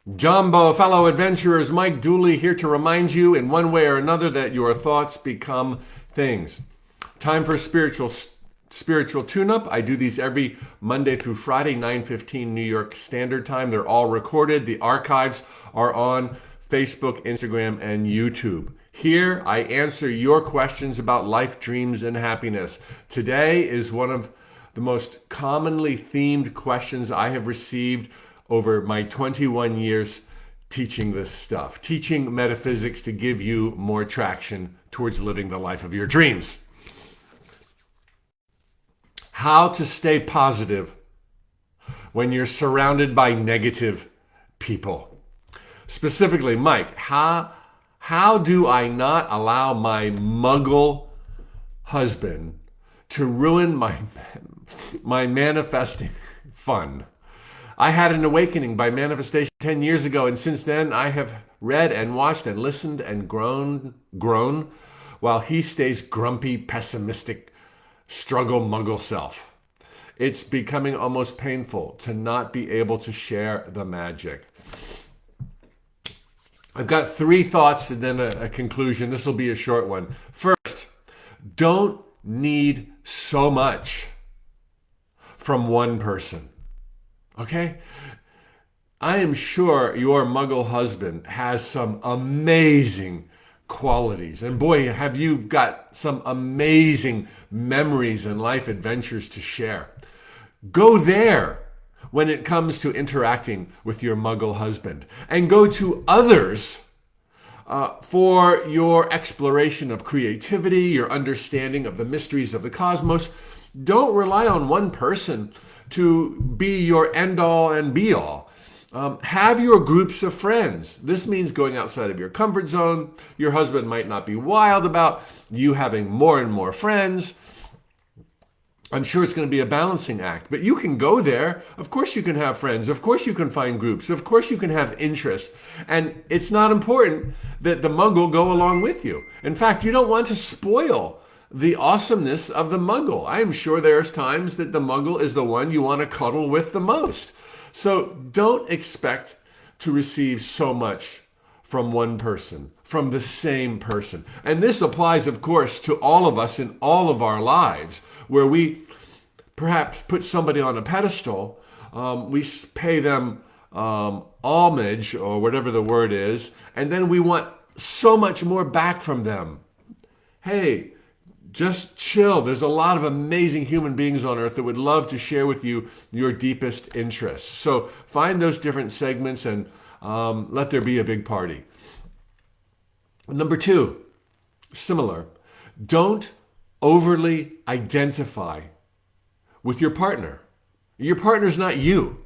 Jumbo, fellow adventurers, Mike Dooley here to remind you in one way or another that your thoughts become things. Time for spiritual tune-up. I do these every Monday through Friday, 9:15 New York Standard Time. They're all recorded. The archives are on Facebook, Instagram, and YouTube. Here, I answer your questions about life, dreams, and happiness. Today is one of the most commonly themed questions I have received over my 21 years teaching this stuff, teaching metaphysics to give you more traction towards living the life of your dreams. How to stay positive when you're surrounded by negative people. Specifically, Mike, how do I not allow my muggle husband to ruin my manifesting fun? I had an awakening by manifestation 10 years ago, and since then I have read and watched and listened and grown while he stays grumpy, pessimistic, struggle muggle self. It's becoming almost painful to not be able to share the magic. I've got 3 thoughts and then a conclusion. This will be a short one. First, don't need so much from one person. Okay? I am sure your muggle husband has some amazing qualities. And boy, have you got some amazing memories and life adventures to share. Go there when it comes to interacting with your muggle husband. And go to others for your exploration of creativity, your understanding of the mysteries of the cosmos. Don't rely on one person to be your end-all and be-all. Have your groups of friends. This means going outside of your comfort zone. Your husband might not be wild about you having more and more friends. I'm sure it's going to be a balancing act, but you can go there. Of course you can have friends. Of course you can find groups. Of course you can have interests. And it's not important that the muggle go along with you. In fact, you don't want to spoil the awesomeness of the muggle. I am sure there's times that the muggle is the one you want to cuddle with the most. So don't expect to receive so much from one person, from the same person. And this applies, of course, to all of us in all of our lives, where we perhaps put somebody on a pedestal, we pay them homage, or whatever the word is, and then we want so much more back from them. Hey, just chill. There's a lot of amazing human beings on earth that would love to share with you your deepest interests. So find those different segments and let there be a big party. Number 2, similar. Don't overly identify with your partner. Your partner's not you.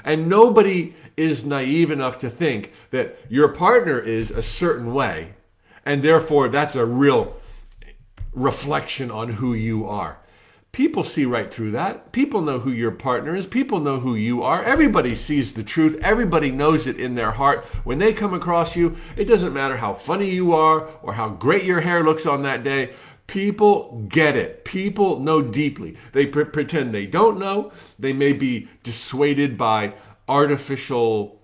And nobody is naive enough to think that your partner is a certain way, and therefore that's a real reflection on who you are. People see right through that. People know who your partner is. People know who you are. Everybody sees the truth. Everybody knows it in their heart. When they come across you, it doesn't matter how funny you are or how great your hair looks on that day. People get it. People know deeply. They pretend they don't know. They may be dissuaded by artificial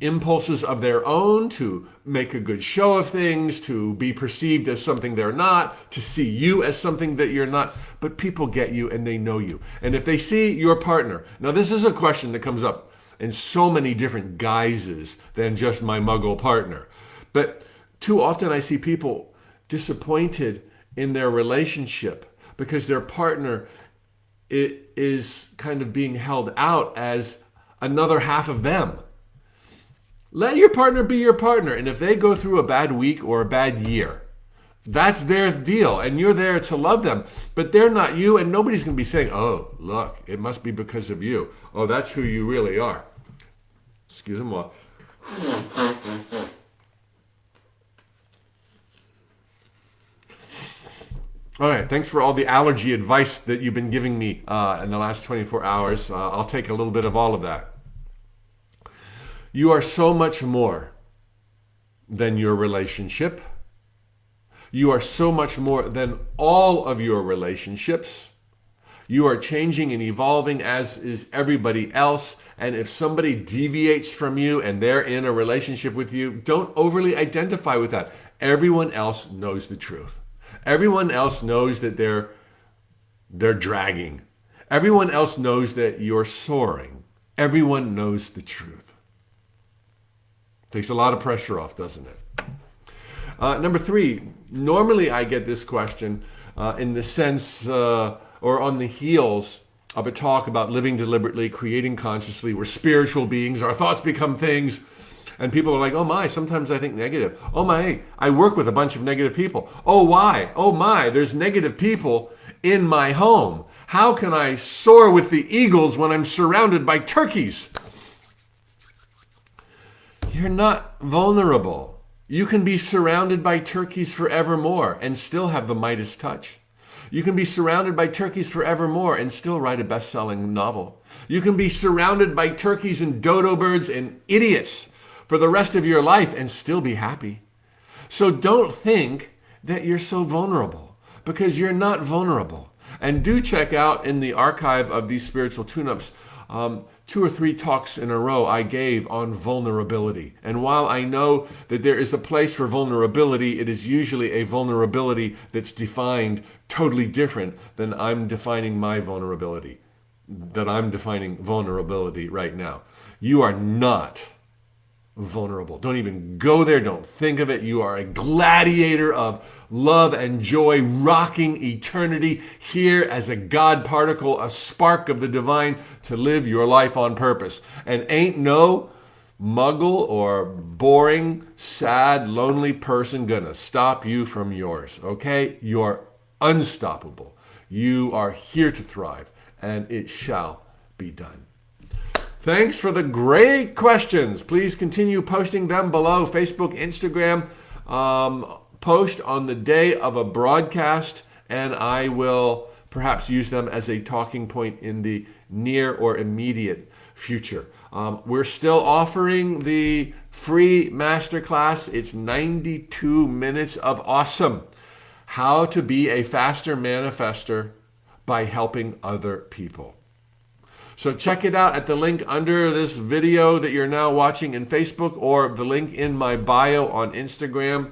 impulses of their own to make a good show of things, to be perceived as something they're not, to see you as something that you're not. But people get you and they know you. And if they see your partner, now this is a question that comes up in so many different guises than just my muggle partner. But too often I see people disappointed in their relationship because their partner is kind of being held out as another half of them. Let your partner be your partner. And if they go through a bad week or a bad year, that's their deal. And you're there to love them. But they're not you. And nobody's going to be saying, oh, look, it must be because of you. Oh, that's who you really are. Excuse me. All right. Thanks for all the allergy advice that you've been giving me in the last 24 hours. I'll take a little bit of all of that. You are so much more than your relationship. You are so much more than all of your relationships. You are changing and evolving, as is everybody else. And if somebody deviates from you and they're in a relationship with you, don't overly identify with that. Everyone else knows the truth. Everyone else knows that they're dragging. Everyone else knows that you're soaring. Everyone knows the truth. Takes a lot of pressure off, doesn't it? Number 3, normally I get this question in the sense or on the heels of a talk about living deliberately, creating consciously. We're spiritual beings. Our thoughts become things. And people are like, oh my, sometimes I think negative. Oh my, I work with a bunch of negative people. Oh why? Oh my, there's negative people in my home. How can I soar with the eagles when I'm surrounded by turkeys? You're not vulnerable. You can be surrounded by turkeys forevermore and still have the Midas touch. You can be surrounded by turkeys forevermore and still write a best-selling novel. You can be surrounded by turkeys and dodo birds and idiots for the rest of your life and still be happy. So don't think that you're so vulnerable, because you're not vulnerable. And do check out in the archive of these spiritual tune-ups 2 or 3 talks in a row I gave on vulnerability. And while I know that there is a place for vulnerability, it is usually a vulnerability that's defined totally different than I'm defining my vulnerability, that I'm defining vulnerability right now. You are not vulnerable. Don't even go there. Don't think of it. You are a gladiator of love and joy, rocking eternity here as a God particle, a spark of the divine to live your life on purpose. And ain't no muggle or boring, sad, lonely person gonna stop you from yours, okay? You're unstoppable. You are here to thrive, and it shall be done. Thanks for the great questions. Please continue posting them below. Facebook, Instagram, post on the day of a broadcast, and I will perhaps use them as a talking point in the near or immediate future. We're still offering the free masterclass. It's 92 minutes of awesome. How to be a faster manifester by helping other people. So check it out at the link under this video that you're now watching in Facebook, or the link in my bio on Instagram.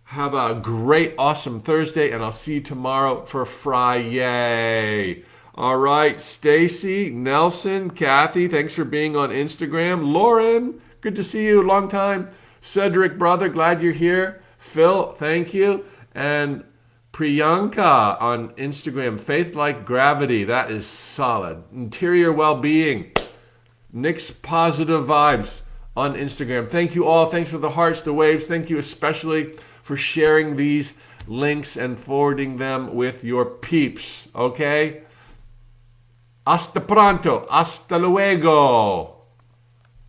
Have a great, awesome Thursday, and I'll see you tomorrow for Friday. All right, Stacy, Nelson, Kathy, thanks for being on Instagram. Lauren, good to see you, long time. Cedric, brother, glad you're here. Phil, thank you. And Priyanka on Instagram, Faith Like Gravity, that is solid. Interior Well-Being, Nick's Positive Vibes on Instagram. Thank you all. Thanks for the hearts, the waves. Thank you especially for sharing these links and forwarding them with your peeps, okay? Hasta pronto. Hasta luego.